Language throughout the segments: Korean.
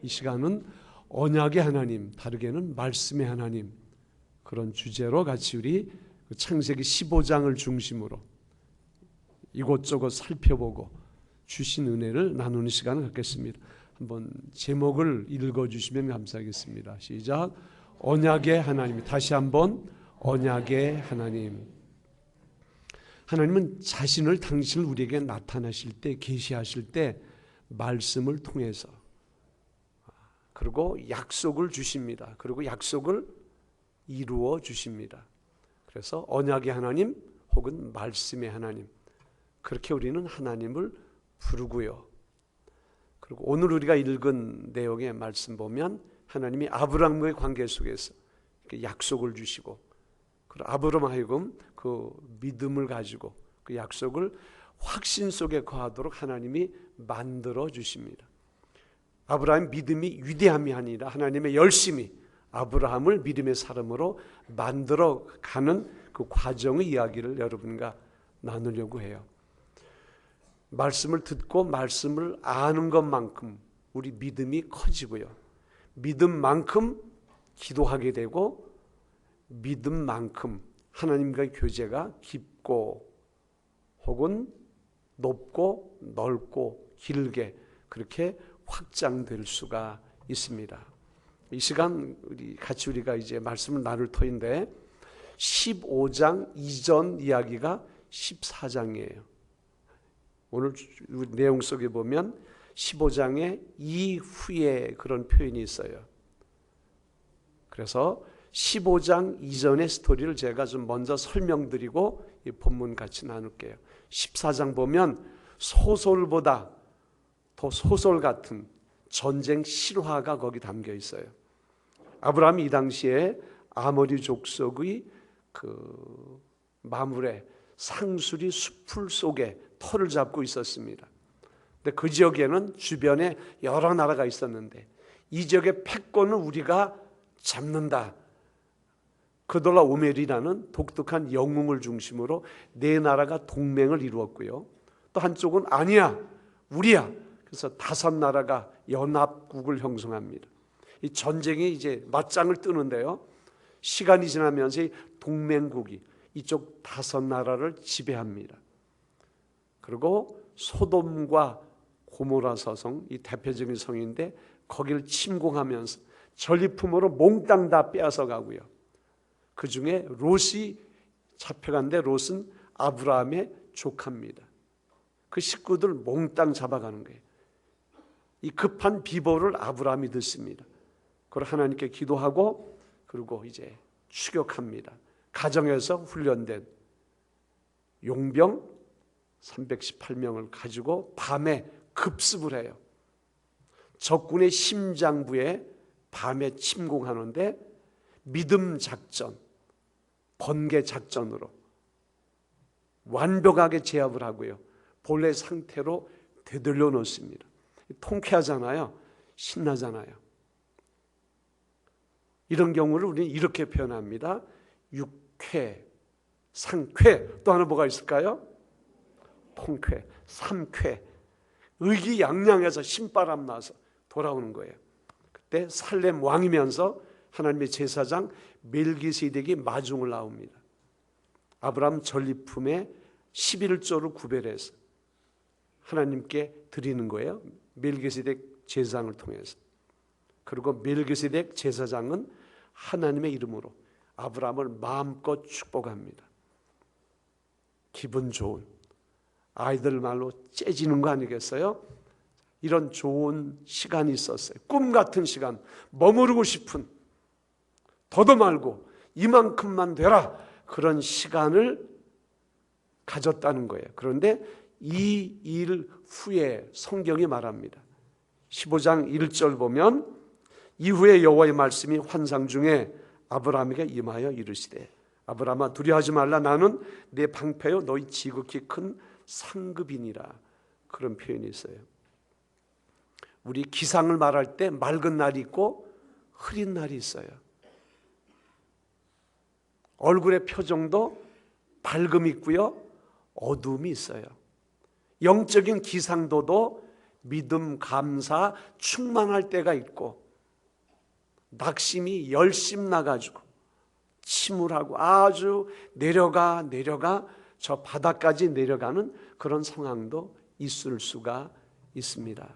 이 시간은 언약의 하나님, 다르게는 말씀의 하나님, 그런 주제로 같이 우리 창세기 15장을 중심으로 이곳저곳 살펴보고 주신 은혜를 나누는 시간을 갖겠습니다. 한번 제목을 읽어주시면 감사하겠습니다. 시작. 언약의 하나님. 다시 한번 언약의 하나님. 하나님은 자신을, 당신을 우리에게 나타나실 때, 계시하실 때 말씀을 통해서, 그리고 약속을 주십니다. 그리고 약속을 이루어 주십니다. 그래서 언약의 하나님 혹은 말씀의 하나님, 그렇게 우리는 하나님을 부르고요. 그리고 오늘 우리가 읽은 내용의 말씀 보면 하나님이 아브라함과의 관계 속에서 약속을 주시고, 그리고 아브라함 하여금 그 믿음을 가지고 그 약속을 확신 속에 거하도록 하나님이 만들어 주십니다. 아브라함의 믿음이 위대함이 아니라 하나님의 열심이 아브라함을 믿음의 사람으로 만들어 가는 그 과정의 이야기를 여러분과 나누려고 해요. 말씀을 듣고 말씀을 아는 것만큼 우리 믿음이 커지고요. 믿음만큼 기도하게 되고, 믿음만큼 하나님과의 교제가 깊고 혹은 높고 넓고 길게 그렇게 확장될 수가 있습니다. 이 시간 우리가 이제 말씀을 나눌 터인데 15장 이전 이야기가 14장이에요. 오늘 내용 속에 보면 15장의 이후에 그런 표현이 있어요. 그래서 15장 이전의 스토리를 제가 좀 먼저 설명드리고 이 본문 같이 나눌게요. 14장 보면 소설보다 더 소설 같은 전쟁 실화가 거기 담겨 있어요. 아브라함이 이 당시에 아모리 족속의 그 마물에 상수리 숲풀 속에 터를 잡고 있었습니다. 근데 그 지역에는 주변에 여러 나라가 있었는데 이 지역의 패권을 우리가 잡는다. 그돌라 오멜이라는 독특한 영웅을 중심으로 네 나라가 동맹을 이루었고요. 또 한쪽은 아니야, 우리야. 그래서 5나라가 연합국을 형성합니다. 이 전쟁이 이제 맞짱을 뜨는데요. 시간이 지나면서 이 동맹국이 이쪽 5나라를 지배합니다. 그리고 소돔과 고모라 서성, 이 대표적인 성인데 거기를 침공하면서 전리품으로 몽땅 다 빼앗아 가고요. 그 중에 롯이 잡혀간데 롯은 아브라함의 조카입니다. 그 식구들 몽땅 잡아가는 거예요. 이 급한 비보를 아브라함이 듣습니다. 그리고 하나님께 기도하고 그리고 이제 추격합니다. 가정에서 훈련된 용병 318명을 가지고 밤에 급습을 해요. 적군의 심장부에 밤에 침공하는데 믿음 작전, 번개 작전으로 완벽하게 제압을 하고요. 본래 상태로 되돌려 놓습니다. 통쾌하잖아요. 신나잖아요. 이런 경우를 우리는 이렇게 표현합니다. 육쾌, 상쾌, 또 하나 뭐가 있을까요? 통쾌, 삼쾌. 의기양양해서 신바람 나서 돌아오는 거예요. 그때 살렘 왕이면서 하나님의 제사장 멜기세덱이 마중을 나옵니다. 아브라함 전리품의 11조를 구별해서 하나님께 드리는 거예요. 멜기세덱 제사장을 통해서. 그리고 멜기세덱 제사장은 하나님의 이름으로 아브라함을 마음껏 축복합니다. 기분 좋은, 아이들 말로 째지는 거 아니겠어요? 이런 좋은 시간이 있었어요. 꿈 같은 시간, 머무르고 싶은, 더도 말고 이만큼만 되라, 그런 시간을 가졌다는 거예요. 그런데 이 일 후에 성경이 말합니다. 15장 1절 보면 이후에 여호와의 말씀이 환상 중에 아브라함에게 임하여 이르시되 아브라함아 두려워하지 말라, 나는 내 방패요 너희 지극히 큰 상급이니라. 그런 표현이 있어요. 우리 기상을 말할 때 맑은 날이 있고 흐린 날이 있어요. 얼굴의 표정도 밝음이 있고요, 어두움이 있어요. 영적인 기상도도 믿음, 감사, 충만할 때가 있고 낙심이 열심 나가지고 침울하고 아주 내려가 저 바닥까지 내려가는 그런 상황도 있을 수가 있습니다.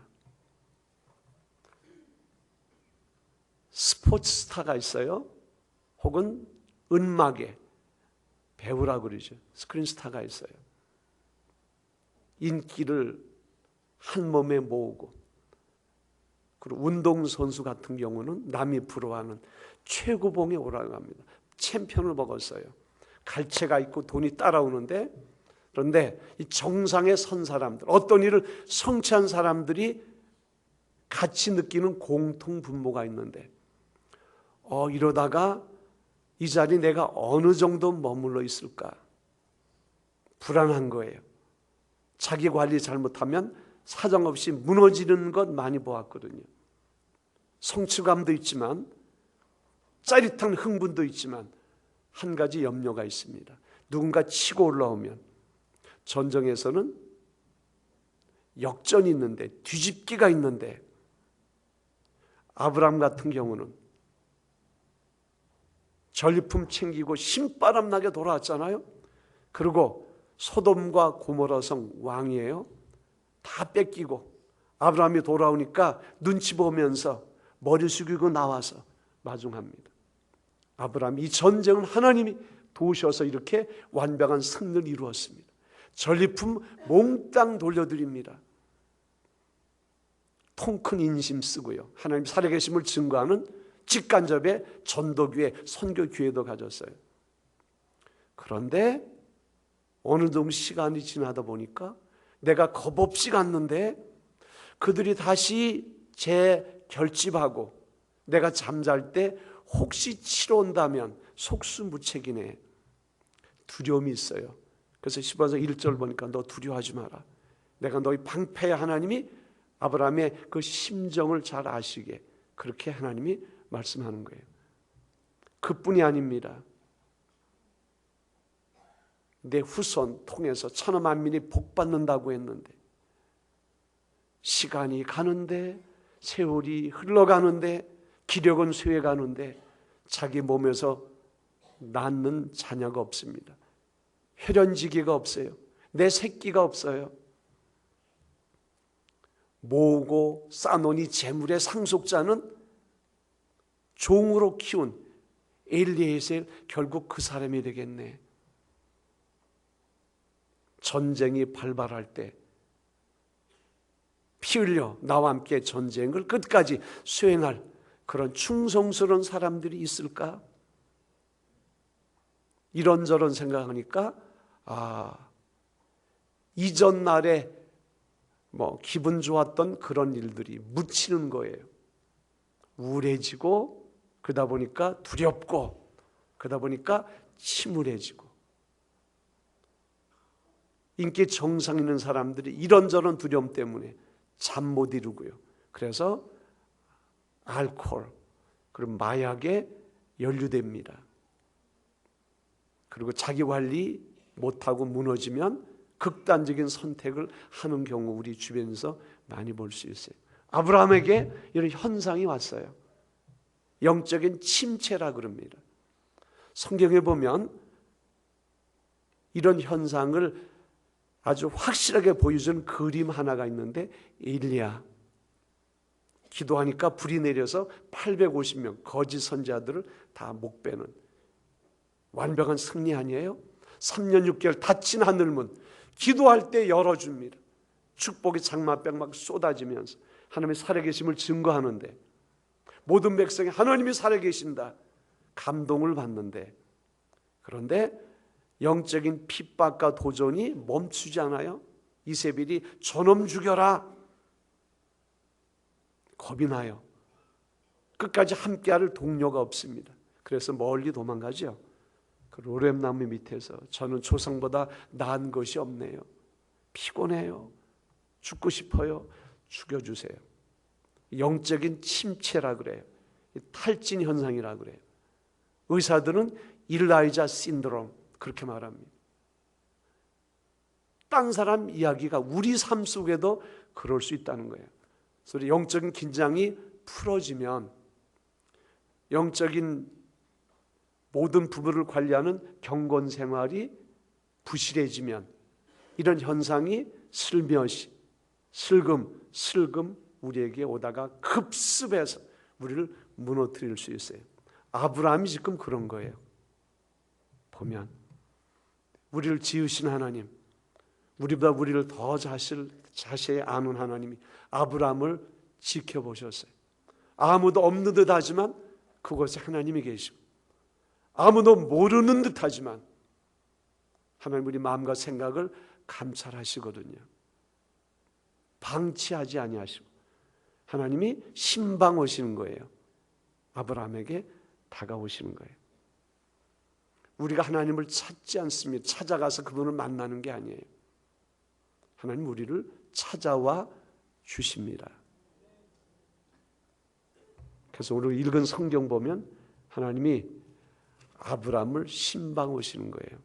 스포츠 스타가 있어요. 혹은 은막의 배우라고 그러죠. 스크린 스타가 있어요. 인기를 한 몸에 모으고, 그리고 운동선수 같은 경우는 남이 부러워하는 최고봉에 올라갑니다. 챔피언을 먹었어요. 갈채가 있고 돈이 따라오는데, 그런데 이 정상에 선 사람들, 어떤 일을 성취한 사람들이 같이 느끼는 공통 분모가 있는데, 이러다가 이 자리 내가 어느 정도 머물러 있을까? 불안한 거예요. 자기 관리 잘못하면 사정없이 무너지는 것 많이 보았거든요. 성취감도 있지만 짜릿한 흥분도 있지만 한 가지 염려가 있습니다. 누군가 치고 올라오면, 전쟁에서는 역전이 있는데, 뒤집기가 있는데, 아브람 같은 경우는 전리품 챙기고 신바람 나게 돌아왔잖아요. 그리고 소돔과 고모라 성 왕이에요. 다 뺏기고 아브라함이 돌아오니까 눈치 보면서 머리 숙이고 나와서 마중합니다. 아브라함이 이 전쟁은 하나님이 도우셔서 이렇게 완벽한 승리를 이루었습니다. 전리품 몽땅 돌려드립니다. 통 큰 인심 쓰고요. 하나님 살아계심을 증거하는 직간접의 전도교회, 선교교회도 가졌어요. 그런데 어느 정도 시간이 지나다 보니까 내가 겁없이 갔는데 그들이 다시 재결집하고 내가 잠잘 때 혹시 치러 온다면 속수무책이네. 두려움이 있어요. 그래서 15장 1절 보니까 너 두려워하지 마라. 내가 너희 방패의 하나님이 아브라함의 그 심정을 잘 아시게 그렇게 하나님이 말씀하는 거예요. 그뿐이 아닙니다. 내 후손 통해서 천하 만민이 복받는다고 했는데 시간이 가는데 세월이 흘러가는데 기력은 쇠해가는데 자기 몸에서 낳는 자녀가 없습니다. 혈연지기가 없어요. 내 새끼가 없어요. 모으고 쌓아놓은 재물의 상속자는 종으로 키운 엘리에셀, 결국 그 사람이 되겠네. 전쟁이 발발할 때 피 흘려 나와 함께 전쟁을 끝까지 수행할 그런 충성스러운 사람들이 있을까? 이런저런 생각하니까 이전 날에 기분 좋았던 그런 일들이 묻히는 거예요. 우울해지고 그러다 보니까 두렵고 그러다 보니까 침울해지고, 인기 정상 있는 사람들이 이런저런 두려움 때문에 잠 못 이루고요. 그래서 알코올 그리고 마약에 연루됩니다. 그리고 자기 관리 못하고 무너지면 극단적인 선택을 하는 경우 우리 주변에서 많이 볼 수 있어요. 아브라함에게 이런 현상이 왔어요. 영적인 침체라 그럽니다. 성경에 보면 이런 현상을 아주 확실하게 보여주는 그림 하나가 있는데, 엘리야 기도하니까 불이 내려서 850명 거짓 선지자들을 다 목베는 완벽한 승리 아니에요? 3년 6개월 닫힌 하늘문 기도할 때 열어줍니다. 축복의 장마병 막 쏟아지면서 하나님의 살아계심을 증거하는데, 모든 백성이 하나님이 살아계신다 감동을 받는데, 그런데 영적인 핍박과 도전이 멈추지 않아요. 이세벨이 저놈 죽여라 겁이 나요. 끝까지 함께할 동료가 없습니다. 그래서 멀리 도망가죠. 그 로렘나무 밑에서 저는 조상보다 나은 것이 없네요. 피곤해요. 죽고 싶어요. 죽여주세요. 영적인 침체라 그래요. 탈진 현상이라 그래요. 의사들은 일라이자 신드롬 그렇게 말합니다. 딴 사람 이야기가 우리 삶 속에도 그럴 수 있다는 거예요. 그래서 영적인 긴장이 풀어지면, 영적인 모든 부분을 관리하는 경건 생활이 부실해지면, 이런 현상이 슬며시 슬금 우리에게 오다가 급습해서 우리를 무너뜨릴 수 있어요. 아브라함이 지금 그런 거예요. 보면 우리를 지으신 하나님, 우리보다 우리를 더 자세히 아는 하나님이 아브라함을 지켜보셨어요. 아무도 없는 듯 하지만 그곳에 하나님이 계시고, 아무도 모르는 듯 하지만 하나님 우리 마음과 생각을 감찰하시거든요. 방치하지 아니하시고 하나님이 신방 오시는 거예요. 아브라함에게 다가오시는 거예요. 우리가 하나님을 찾지 않습니다. 찾아가서 그분을 만나는 게 아니에요. 하나님 우리를 찾아와 주십니다. 그래서 오늘 읽은 성경 보면 하나님이 아브라함을 신방 오시는 거예요.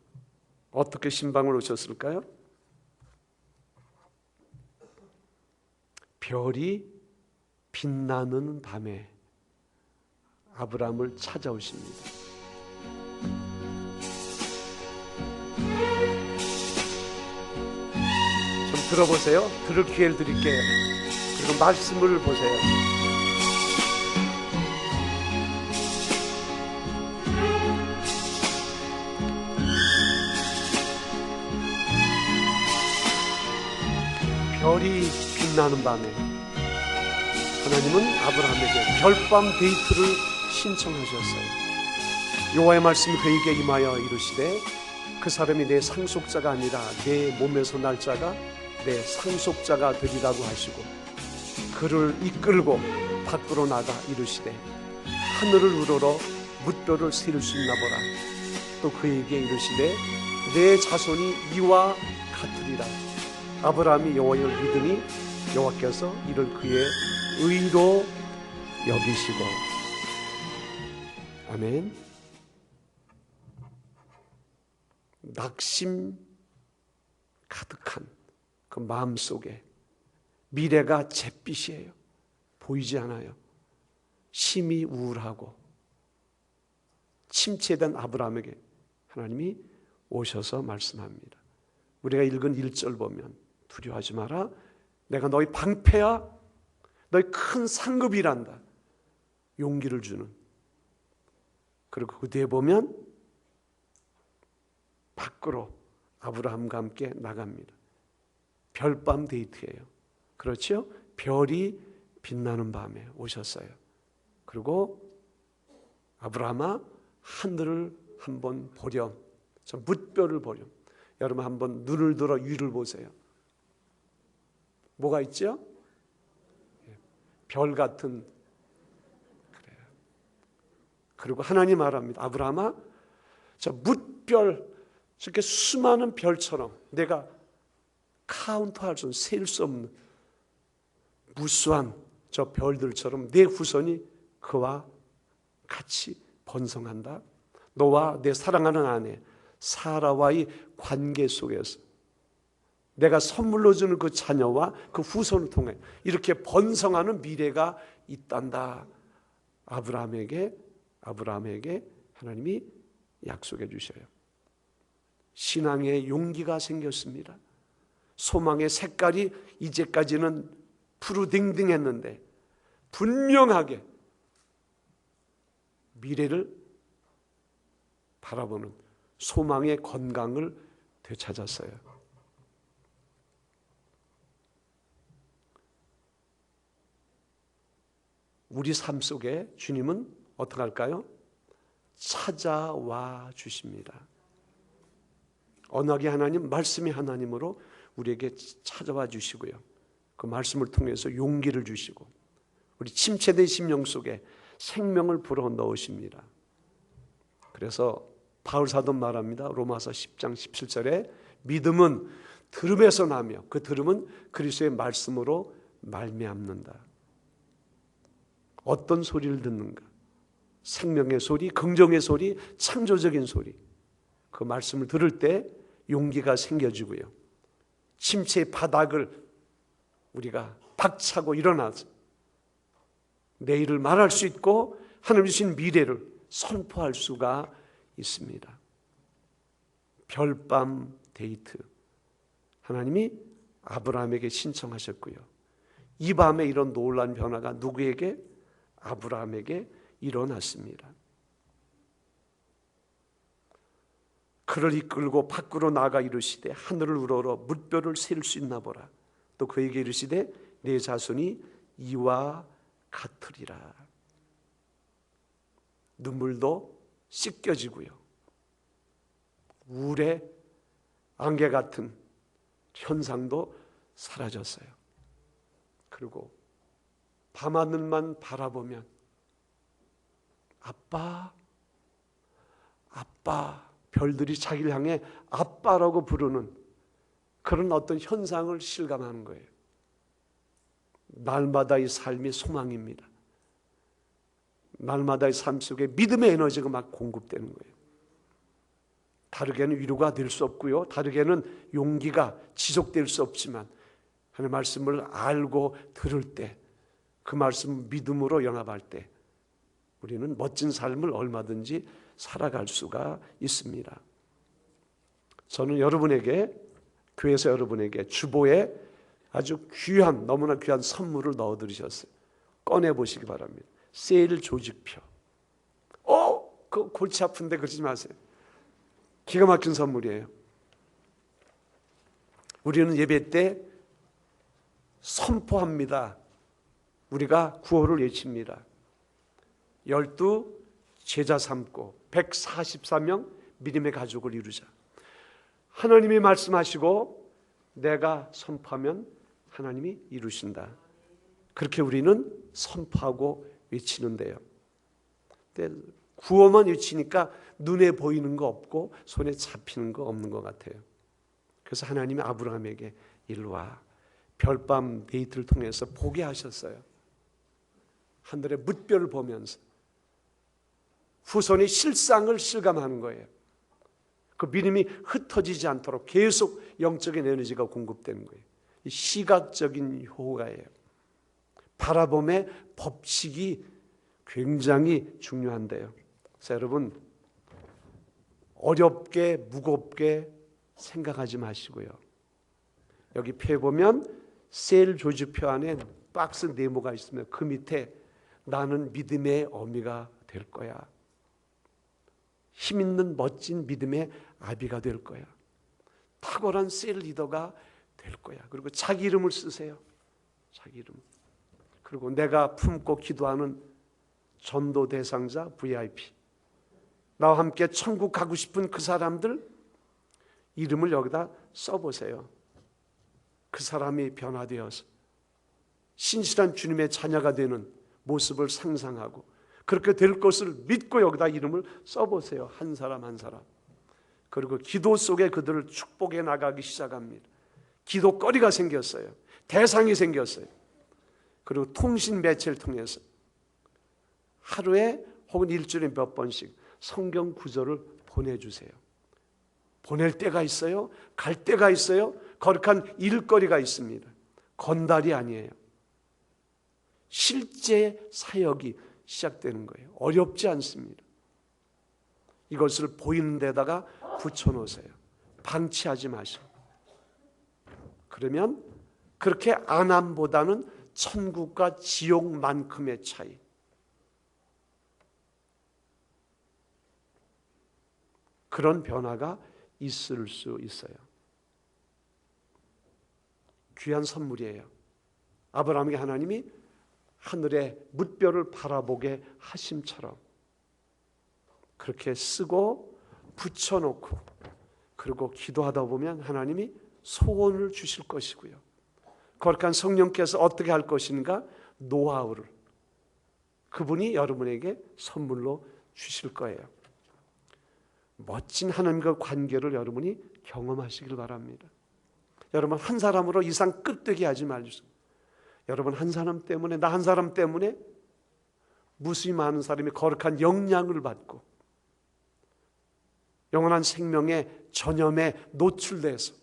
어떻게 신방을 오셨을까요? 별이 빛나는 밤에 아브라함을 찾아오십니다. 좀 들어보세요. 들을 기회를 드릴게요. 그리고 말씀을 보세요. 별이 빛나는 밤에 하나님은 아브라함에게 별밤 데이트를 신청하셨어요. 여호와의 말씀이 그에게 임하여 이르시되 그 사람이 내 상속자가 아니라 내 몸에서 날 자가 내 상속자가 되리라고 하시고, 그를 이끌고 밖으로 나가 이르시되 하늘을 우러러 뭇별을 세울 수 있나 보라. 또 그에게 이르시되 내 자손이 이와 같으리라. 아브라함이 여호와를 믿으니 여호와께서 이를 그의 의로 여기시고. 아멘. 낙심 가득한 그 마음속에 미래가 잿빛이에요. 보이지 않아요. 심히 우울하고 침체된 아브라함에게 하나님이 오셔서 말씀합니다. 우리가 읽은 1절 보면 두려워하지 마라. 내가 너희 방패야. 너희 큰 상급이란다. 용기를 주는. 그리고 그 뒤에 보면 밖으로 아브라함과 함께 나갑니다. 별밤 데이트예요. 그렇죠? 별이 빛나는 밤에 오셨어요. 그리고 아브라함아 하늘을 한번 보렴. 저 뭇별을 보렴. 여러분 한번 눈을 들어 위를 보세요. 뭐가 있죠? 별 같은. 그래요. 그리고 하나님 말합니다. 아브라함아, 저 뭇별, 저렇게 수많은 별처럼 내가 카운트할 수 없는, 셀 수 없는 무수한 저 별들처럼 내 후손이 그와 같이 번성한다. 너와 내 사랑하는 아내 사라와의 관계 속에서 내가 선물로 주는 그 자녀와 그 후손을 통해 이렇게 번성하는 미래가 있단다. 아브라함에게 하나님이 약속해 주셔요. 신앙의 용기가 생겼습니다. 소망의 색깔이 이제까지는 푸르딩딩했는데 분명하게 미래를 바라보는 소망의 건강을 되찾았어요. 우리 삶 속에 주님은 어떻게 할까요? 찾아와 주십니다. 언약의 하나님, 말씀의 하나님으로 우리에게 찾아와 주시고요. 그 말씀을 통해서 용기를 주시고 우리 침체된 심령 속에 생명을 불어 넣으십니다. 그래서 바울 사도 말합니다. 로마서 10장 17절에 믿음은 들음에서 나며 그 들음은 그리스도의 말씀으로 말미암는다. 어떤 소리를 듣는가? 생명의 소리, 긍정의 소리, 창조적인 소리. 그 말씀을 들을 때 용기가 생겨지고요. 침체의 바닥을 우리가 박차고 일어나서 내일을 말할 수 있고 하나님 주신 미래를 선포할 수가 있습니다. 별밤 데이트, 하나님이 아브라함에게 신청하셨고요. 이 밤에 이런 놀라운 변화가 누구에게? 아브라함에게 일어났습니다. 그를 이끌고 밖으로 나가 이르시되 하늘을 우러러 물결을 셀 수 있나 보라. 또 그에게 이르시되 내 자손이 이와 같으리라. 눈물도 씻겨지고요. 우울의 안개 같은 현상도 사라졌어요. 그리고 밤하늘만 바라보면 아빠, 아빠, 별들이 자기를 향해 아빠라고 부르는 그런 어떤 현상을 실감하는 거예요. 날마다의 삶이 소망입니다. 날마다의 삶 속에 믿음의 에너지가 막 공급되는 거예요. 다르게는 위로가 될 수 없고요. 다르게는 용기가 지속될 수 없지만 하나님의 말씀을 알고 들을 때, 그 말씀 믿음으로 연합할 때 우리는 멋진 삶을 얼마든지 살아갈 수가 있습니다. 저는 여러분에게, 교회에서 여러분에게 주보에 아주 귀한, 너무나 귀한 선물을 넣어드리셨어요. 꺼내보시기 바랍니다. 세일 조직표. 그거 골치 아픈데 그러지 마세요. 기가 막힌 선물이에요. 우리는 예배 때 선포합니다. 우리가 구호를 외칩니다. 12 제자 삼고 144명 믿음의 가족을 이루자. 하나님이 말씀하시고 내가 선포하면 하나님이 이루신다. 그렇게 우리는 선포하고 외치는데요. 구호만 외치니까 눈에 보이는 거 없고 손에 잡히는 거 없는 것 같아요. 그래서 하나님이 아브라함에게 일로 와, 별밤 데이트를 통해서 보게 하셨어요. 하늘의 뭇별을 보면서 후손의 실상을 실감하는 거예요. 그 믿음이 흩어지지 않도록 계속 영적인 에너지가 공급되는 거예요. 이 시각적인 효과예요. 바라봄의 법칙이 굉장히 중요한데요. 그래서 여러분, 어렵게 무겁게 생각하지 마시고요. 여기 펴 보면 셀 조직표 안에 박스 네모가 있으면 그 밑에 나는 믿음의 어미가 될 거야. 힘 있는 멋진 믿음의 아비가 될 거야. 탁월한 셀 리더가 될 거야. 그리고 자기 이름을 쓰세요. 자기 이름. 그리고 내가 품고 기도하는 전도 대상자 VIP, 나와 함께 천국 가고 싶은 그 사람들 이름을 여기다 써보세요. 그 사람이 변화되어서 신실한 주님의 자녀가 되는 모습을 상상하고 그렇게 될 것을 믿고 여기다 이름을 써보세요. 한 사람 한 사람. 그리고 기도 속에 그들을 축복해 나가기 시작합니다. 기도거리가 생겼어요. 대상이 생겼어요. 그리고 통신 매체를 통해서 하루에 혹은 일주일에 몇 번씩 성경 구절을 보내주세요. 보낼 때가 있어요. 갈 때가 있어요. 거룩한 일거리가 있습니다. 건달이 아니에요. 실제 사역이 시작되는 거예요. 어렵지 않습니다. 이것을 보이는 데다가 붙여놓으세요. 방치하지 마시고. 그러면 그렇게 안함보다는 천국과 지옥만큼의 차이. 그런 변화가 있을 수 있어요. 귀한 선물이에요. 아브라함에게 하나님이 하늘의 뭇별을 바라보게 하심처럼 그렇게 쓰고 붙여놓고 그리고 기도하다 보면 하나님이 소원을 주실 것이고요. 거룩한 성령께서 어떻게 할 것인가 노하우를 그분이 여러분에게 선물로 주실 거예요. 멋진 하나님과 관계를 여러분이 경험하시길 바랍니다. 여러분 한 사람으로 이상 끄떡이 하지 말주세요. 여러분 한 사람 때문에 나 한 사람 때문에 무수히 많은 사람이 거룩한 영향을 받고 영원한 생명의 전염에 노출돼서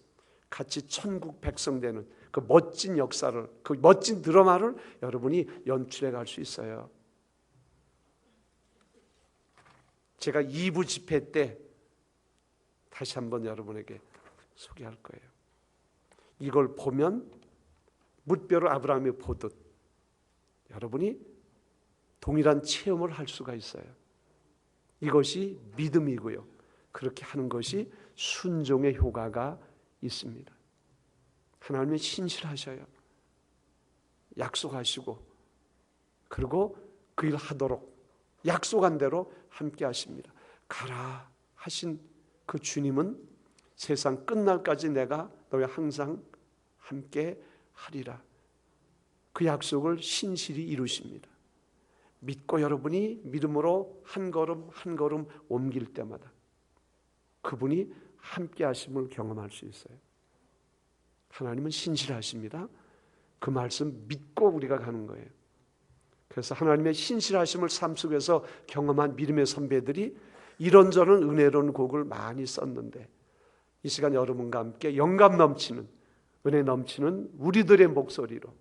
같이 천국 백성 되는 그 멋진 역사를, 그 멋진 드라마를 여러분이 연출해 갈 수 있어요. 제가 2부 집회 때 다시 한번 여러분에게 소개할 거예요. 이걸 보면 뭇별을 아브라함이 보듯 여러분이 동일한 체험을 할 수가 있어요. 이것이 믿음이고요. 그렇게 하는 것이 순종의 효과가 있습니다. 하나님은 신실하셔요. 약속하시고 그리고 그 일 하도록 약속한 대로 함께 하십니다. 가라 하신 그 주님은 세상 끝날까지 내가 너와 항상 함께 하리라. 그 약속을 신실히 이루십니다. 믿고 여러분이 믿음으로 한 걸음 한 걸음 옮길 때마다 그분이 함께 하심을 경험할 수 있어요. 하나님은 신실하십니다. 그 말씀 믿고 우리가 가는 거예요. 그래서 하나님의 신실하심을 삶 속에서 경험한 믿음의 선배들이 이런저런 은혜로운 곡을 많이 썼는데 이 시간 여러분과 함께 영감 넘치는 은혜 넘치는 우리들의 목소리로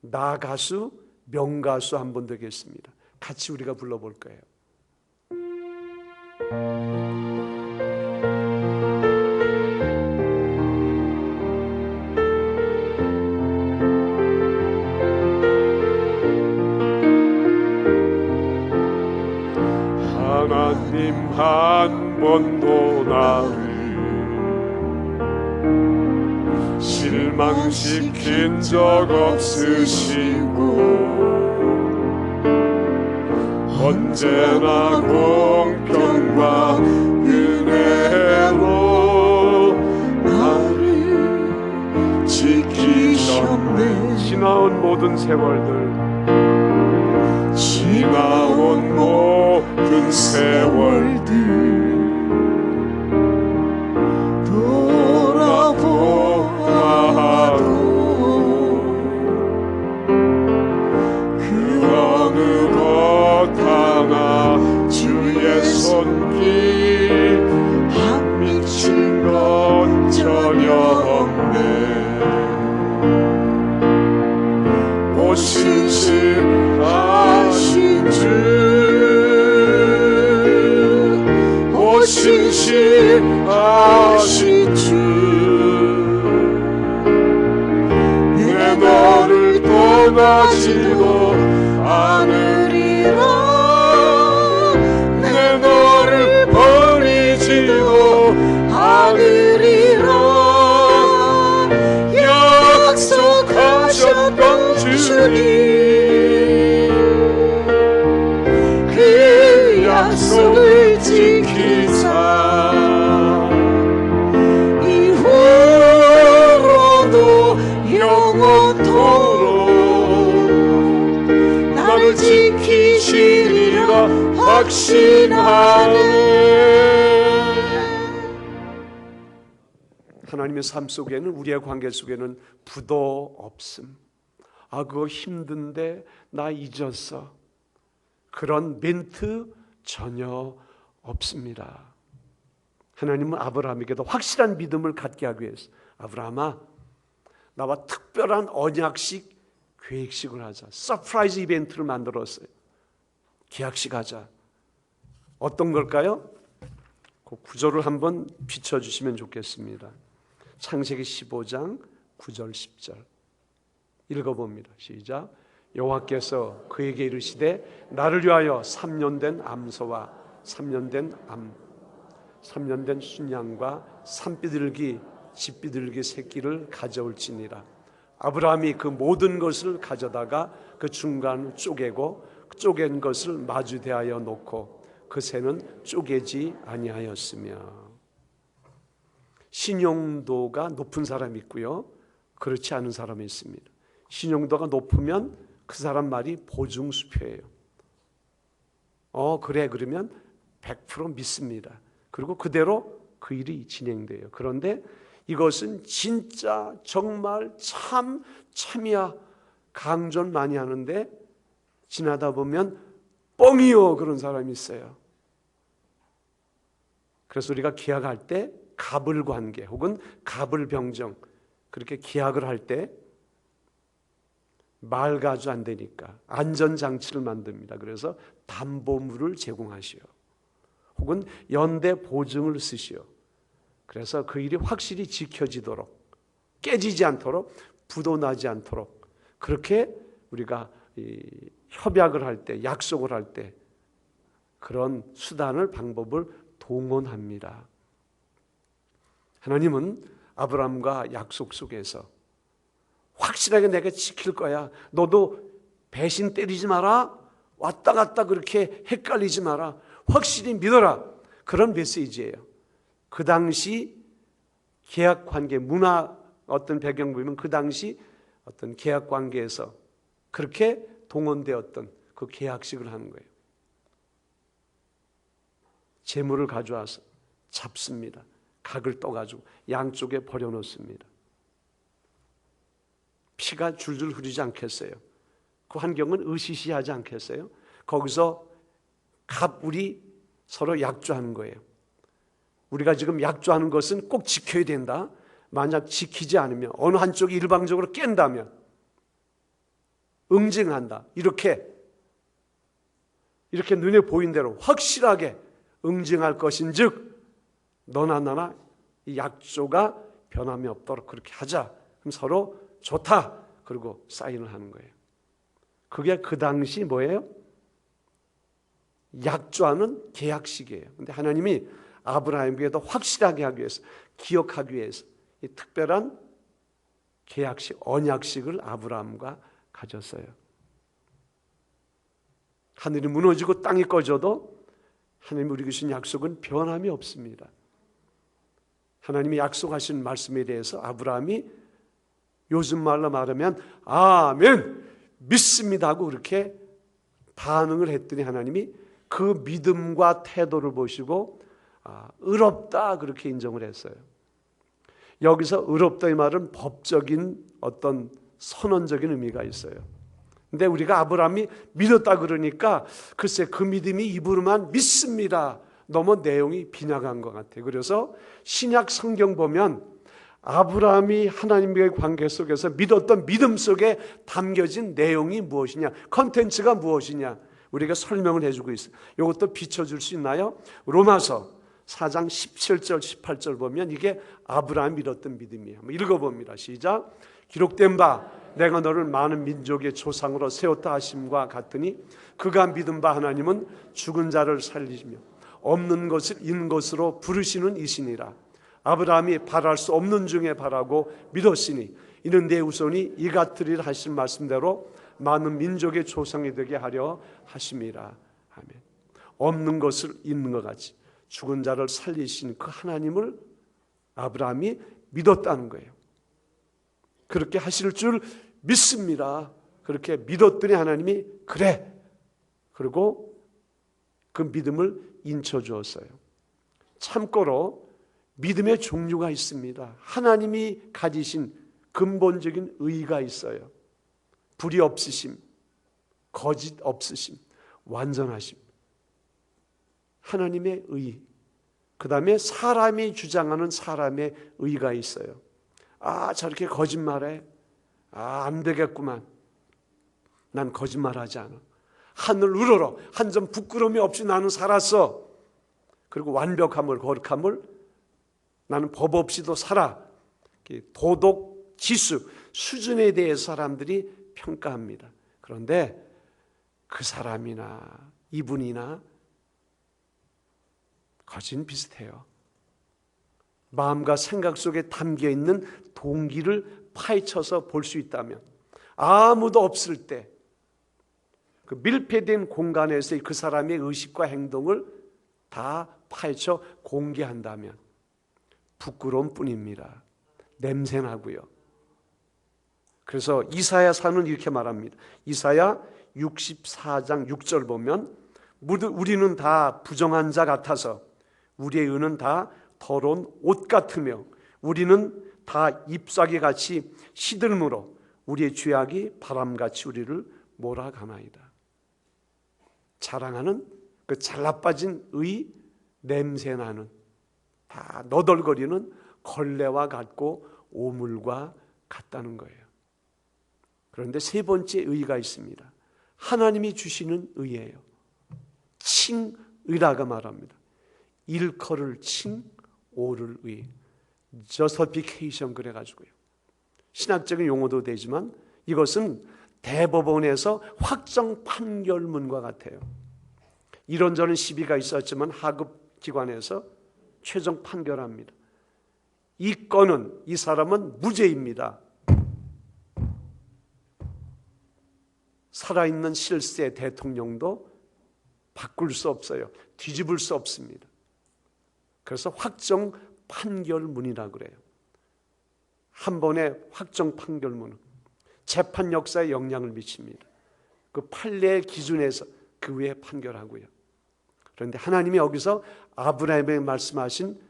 나 가수 명가수 한번 되겠습니다. 같이 우리가 불러볼 거예요. 하나님 한 번도 나를 실망시킨 적 없으시고 언제나 공평과 은혜로 나를 지키셨네. 지나온 모든 세월들 지나온 모든 세월들 돌아보아도 그 어느 것 하나 주의 손길 안 미친 것 전혀 없네. 오 신실하신 주, 오 신실하신 주, 내 너를 떠나지도 않으리라. 내 너를 버리지도 않으리라. 약속하셨던 주님, 그 약속을 지키사 이후로도 영원토록 나를 지키시리라 확신하네. 하나님의 삶 속에는 우리의 관계 속에는 부도 없음. 아 그거 힘든데 나 잊었어. 그런 멘트 전혀 없습니다. 하나님은 아브라함에게도 확실한 믿음을 갖게 하기 위해서 아브라함아 나와 특별한 언약식 계획식을 하자. 서프라이즈 이벤트를 만들었어요. 계약식 하자. 어떤 걸까요? 그 구절을 한번 비춰주시면 좋겠습니다. 창세기 15장 9절 10절 읽어봅니다. 시작. 여호와께서 그에게 이르시되 나를 위하여 3년 된 암소와 3년 된 순양과 산비둘기 집비둘기 새끼를 가져올지니라. 아브라함이 그 모든 것을 가져다가 그 중간을 쪼개고 쪼갠 것을 마주 대하여 놓고 그 새는 쪼개지 아니하였으며. 신용도가 높은 사람이 있고요, 그렇지 않은 사람이 있습니다. 신용도가 높으면 그 사람 말이 보증수표예요. 그래 그러면 100% 믿습니다. 그리고 그대로 그 일이 진행돼요. 그런데 이것은 진짜 정말 참이야 강전 많이 하는데 지나다 보면 뻥이요 그런 사람이 있어요. 그래서 우리가 계약할 때 갑을관계 혹은 갑을병정, 그렇게 계약을 할 때 말 가지고 안 되니까 안전장치를 만듭니다. 그래서 담보물을 제공하시오. 혹은 연대 보증을 쓰시오. 그래서 그 일이 확실히 지켜지도록, 깨지지 않도록, 부도 나지 않도록 그렇게 우리가 협약을 할 때, 약속을 할 때 그런 수단을, 방법을 동원합니다. 하나님은 아브라함과 약속 속에서 확실하게 내가 지킬 거야. 너도 배신 때리지 마라. 왔다 갔다 그렇게 헷갈리지 마라. 확실히 믿어라. 그런 메시지예요. 그 당시 계약 관계, 문화 어떤 배경 보면 그 당시 어떤 계약 관계에서 그렇게 동원되었던 그 계약식을 하는 거예요. 재물을 가져와서 잡습니다. 각을 떠가지고 양쪽에 버려놓습니다. 피가 줄줄 흐르지 않겠어요? 그 환경은 으시시하지 않겠어요? 거기서 갑울이 서로 약조하는 거예요. 우리가 지금 약조하는 것은 꼭 지켜야 된다. 만약 지키지 않으면, 어느 한쪽이 일방적으로 깬다면 응징한다. 이렇게 눈에 보인 대로 확실하게 응징할 것인즉 너나 나나 이 약조가 변함이 없도록 그렇게 하자. 그럼 서로 좋다. 그리고 사인을 하는 거예요. 그게 그 당시 뭐예요? 약조하는 계약식이에요. 근데 하나님이 아브라함에게도 확실하게 하기 위해서, 기억하기 위해서 이 특별한 계약식, 언약식을 아브라함과 가졌어요. 하늘이 무너지고 땅이 꺼져도 하나님이 우리에게 주신 약속은 변함이 없습니다. 하나님이 약속하신 말씀에 대해서 아브라함이 요즘 말로 말하면 아멘, 믿습니다 하고 그렇게 반응을 했더니 하나님이 그 믿음과 태도를 보시고 의롭다 그렇게 인정을 했어요. 여기서 의롭다 이 말은 법적인 어떤 선언적인 의미가 있어요. 근데 우리가 아브라함이 믿었다 그러니까 글쎄 그 믿음이 입으로만 믿습니다. 너무 내용이 빈약한 것 같아요. 그래서 신약 성경 보면 아브라함이 하나님과의 관계 속에서 믿었던 믿음 속에 담겨진 내용이 무엇이냐, 컨텐츠가 무엇이냐 우리가 설명을 해주고 있어요. 이것도 비춰줄 수 있나요? 로마서 4장 17절 18절 보면 이게 아브라함이 믿었던 믿음이에요. 한번 읽어봅니다. 시작. 기록된 바 내가 너를 많은 민족의 조상으로 세웠다 하심과 같으니 그가 믿은 바 하나님은 죽은 자를 살리시며 없는 것을 있는 것으로 부르시는 이시니라. 아브라함이 바랄 수 없는 중에 바라고 믿었으니 이는 내 후손이 이 같으리라 하신 말씀대로 많은 민족의 조상이 되게 하려 하심이라. 아멘. 없는 것을 있는 것 같이 죽은 자를 살리신 그 하나님을 아브라함이 믿었다는 거예요. 그렇게 하실 줄 믿습니다. 그렇게 믿었더니 하나님이 그래. 그리고 그 믿음을 인쳐 주었어요. 참고로 믿음의 종류가 있습니다. 하나님이 가지신 근본적인 의가 있어요. 불이 없으심, 거짓 없으심, 완전하심. 하나님의 의. 그 다음에 사람이 주장하는 사람의 의가 있어요. 저렇게 거짓말해. 안 되겠구만. 난 거짓말하지 않아. 하늘 우러러 한 점 부끄러움이 없이 나는 살았어. 그리고 완벽함을, 거룩함을 나는 법 없이도 살아. 도덕 지수, 수준에 대해서 사람들이 평가합니다. 그런데 그 사람이나 이분이나 거진 비슷해요. 마음과 생각 속에 담겨있는 동기를 파헤쳐서 볼 수 있다면, 아무도 없을 때 그 밀폐된 공간에서 그 사람의 의식과 행동을 다 파헤쳐 공개한다면 부끄러움 뿐입니다. 냄새나고요. 그래서 이사야서는 이렇게 말합니다. 이사야 64장 6절 보면 우리는 다 부정한 자 같아서 우리의 의는 다 더러운 옷 같으며 우리는 다 잎사귀 같이 시들므로 우리의 죄악이 바람같이 우리를 몰아가나이다. 자랑하는 그 잘나빠진 의, 냄새나는 다 너덜거리는 걸레와 같고 오물과 같다는 거예요. 그런데 세 번째 의가 있습니다. 하나님이 주시는 의예요. 칭의라고 말합니다. 일컬을 칭, 오를 의, justification 그래가지고요. 신학적인 용어도 되지만 이것은 대법원에서 확정 판결문과 같아요. 이런저런 시비가 있었지만 하급기관에서 최종 판결합니다. 이 건은, 이 사람은 무죄입니다. 살아있는 실세 대통령도 바꿀 수 없어요. 뒤집을 수 없습니다. 그래서 확정 판결문이라고 그래요. 한 번의 확정 판결문은 재판 역사에 영향을 미칩니다. 그 판례의 기준에서 그 위에 판결하고요. 그런데 하나님이 여기서 아브라함에게 말씀하신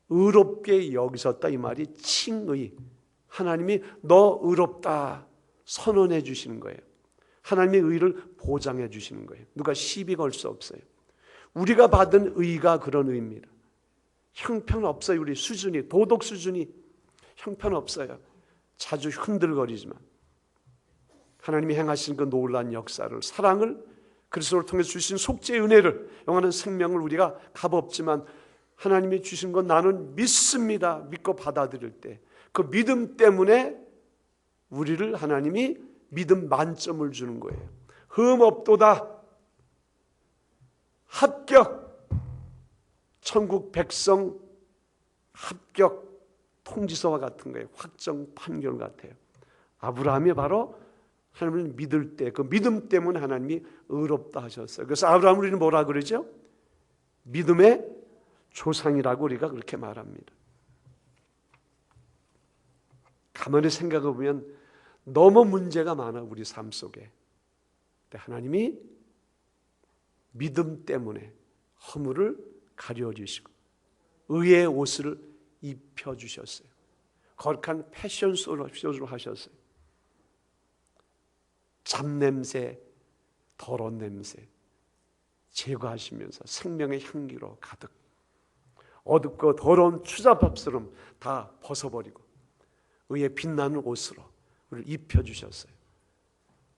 의롭게 여기셨다, 이 말이 칭의, 하나님이 너 의롭다 선언해 주시는 거예요. 하나님의 의를 보장해 주시는 거예요. 누가 시비 걸 수 없어요. 우리가 받은 의가 그런 의입니다. 형편없어요. 우리 수준이, 도덕 수준이 형편없어요. 자주 흔들거리지만 하나님이 행하신 그 놀라운 역사를, 사랑을, 그리스도를 통해 주신 속죄의 은혜를, 영원한 생명을 우리가 값없지만 하나님이 주신 건 나는 믿습니다. 믿고 받아들일 때 그 믿음 때문에 우리를 하나님이 믿음 만점을 주는 거예요. 흠 없도다, 합격, 천국 백성 합격 통지서와 같은 거예요. 확정 판결 같아요. 아브라함이 바로 하나님을 믿을 때 그 믿음 때문에 하나님이 의롭다 하셨어요. 그래서 아브라함을 우리는 뭐라 그러죠? 믿음의 조상이라고 우리가 그렇게 말합니다. 가만히 생각해 보면 너무 문제가 많아, 우리 삶 속에. 근데 하나님이 믿음 때문에 허물을 가려주시고 의의 옷을 입혀주셨어요. 거룩한 패션쇼를 하셨어요. 잡냄새, 더러운 냄새 제거하시면서 생명의 향기로 가득, 어둡고 더러운 추잡합스러움 다 벗어버리고 의의 빛나는 옷으로 우리를 입혀주셨어요.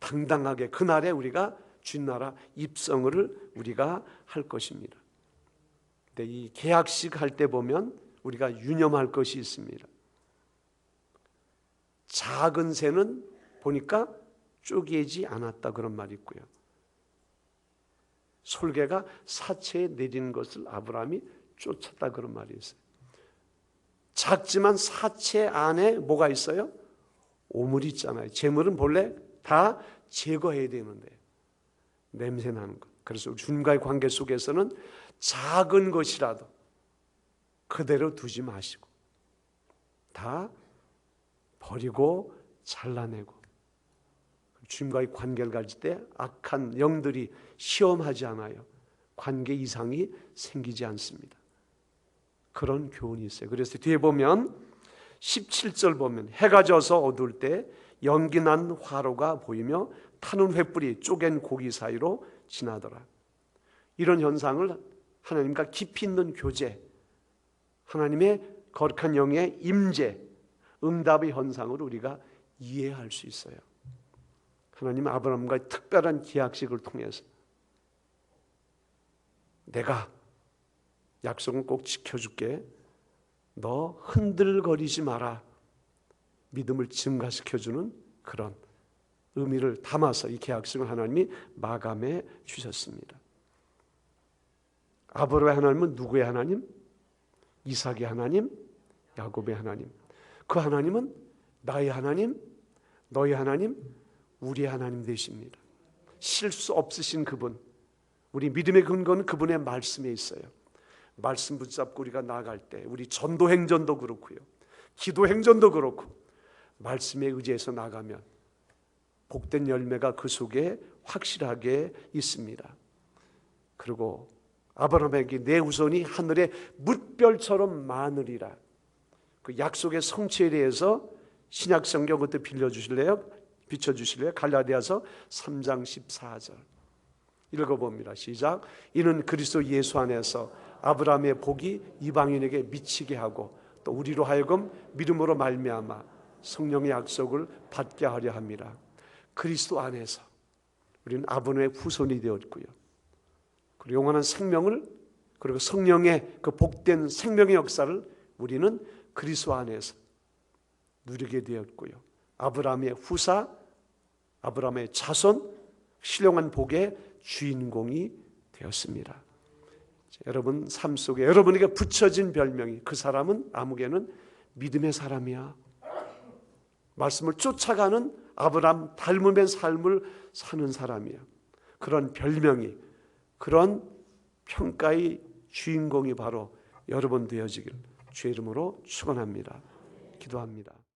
당당하게 그날에 우리가 주나라 입성을 우리가 할 것입니다. 근데 이 계약식 할 때 보면 우리가 유념할 것이 있습니다. 작은 새는 보니까 쪼개지 않았다, 그런 말이 있고요. 솔개가 사체에 내리는 것을 아브라함이 쫓았다, 그런 말이 있어요. 작지만 사체 안에 뭐가 있어요? 오물이 있잖아요. 재물은 본래 다 제거해야 되는데 냄새 나는 것. 그래서 주님과의 관계 속에서는 작은 것이라도 그대로 두지 마시고 다 버리고 잘라내고, 주님과의 관계를 가질 때 악한 영들이 시험하지 않아요. 관계 이상이 생기지 않습니다. 그런 교훈이 있어요. 그래서 뒤에 보면 17절 보면 해가 져서 어두울 때 연기 난 화로가 보이며 타는 횃불이 쪼갠 고기 사이로 지나더라. 이런 현상을 하나님과 깊이 있는 교제, 하나님의 거룩한 영의 임재, 응답의 현상으로 우리가 이해할 수 있어요. 하나님 아브라함과의 특별한 계약식을 통해서 내가 약속은 꼭 지켜줄게, 너 흔들거리지 마라, 믿음을 증가시켜주는 그런 의미를 담아서 이 계약식을 하나님이 마감해 주셨습니다. 아브라함의 하나님은 누구의 하나님? 이삭의 하나님, 야곱의 하나님. 그 하나님은 나의 하나님, 너의 하나님, 우리의 하나님 되십니다. 실수 없으신 그분, 우리 믿음의 근거는 그분의 말씀에 있어요. 말씀 붙잡고 우리가 나아갈 때 우리 전도 행전도 그렇고요, 기도 행전도 그렇고 말씀에 의지해서 나가면 복된 열매가 그 속에 확실하게 있습니다. 그리고 아브라함에게 내 후손이 하늘의 뭇별처럼 많으리라, 그 약속의 성취에 대해서 신약 성경 그것도 빌려주실래요? 비춰주실래요? 갈라디아서 3장 14절 읽어봅니다. 시작. 이는 그리스도 예수 안에서 아브라함의 복이 이방인에게 미치게 하고 또 우리로 하여금 믿음으로 말미암아 성령의 약속을 받게 하려 합니다. 그리스도 안에서 우리는 아브라함의 후손이 되었고요. 그리고 영원한 생명을, 그리고 성령의 그 복된 생명의 역사를 우리는 그리스도 안에서 누리게 되었고요. 아브라함의 후사, 아브라함의 자손, 신령한 복의 주인공이 되었습니다. 여러분 삶 속에 여러분에게 붙여진 별명이, 그 사람은, 아무개는 믿음의 사람이야. 말씀을 쫓아가는 아브라함 닮음의 삶을 사는 사람이야. 그런 별명이, 그런 평가의 주인공이 바로 여러분 되어지길 주의 이름으로 축원합니다. 기도합니다.